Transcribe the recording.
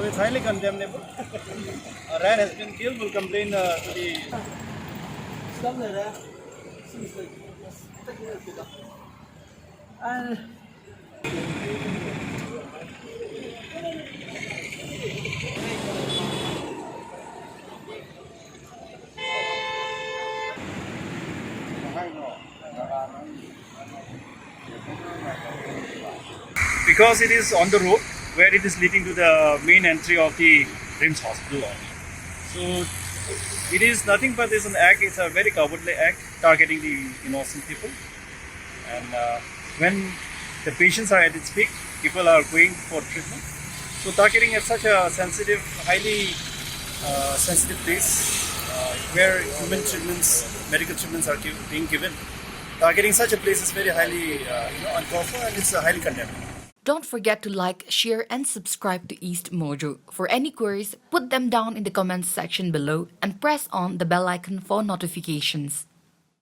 it's highly condemnable. A rat has been killed. We'll complain to the. Because it is on the road where it is leading to the main entry of the RIMS hospital. So it is nothing but is an act. It's a very cowardly act targeting the innocent people. And when the patients are at its peak, people are going for treatment. So targeting at such a sensitive, highly sensitive place where human treatments, medical treatments are being given. Targeting such a place is very highly uncalled for, and it's highly condemned. Don't forget to like, share, and subscribe to East Mojo. For any queries, put them down in the comments section below and press on the bell icon for notifications.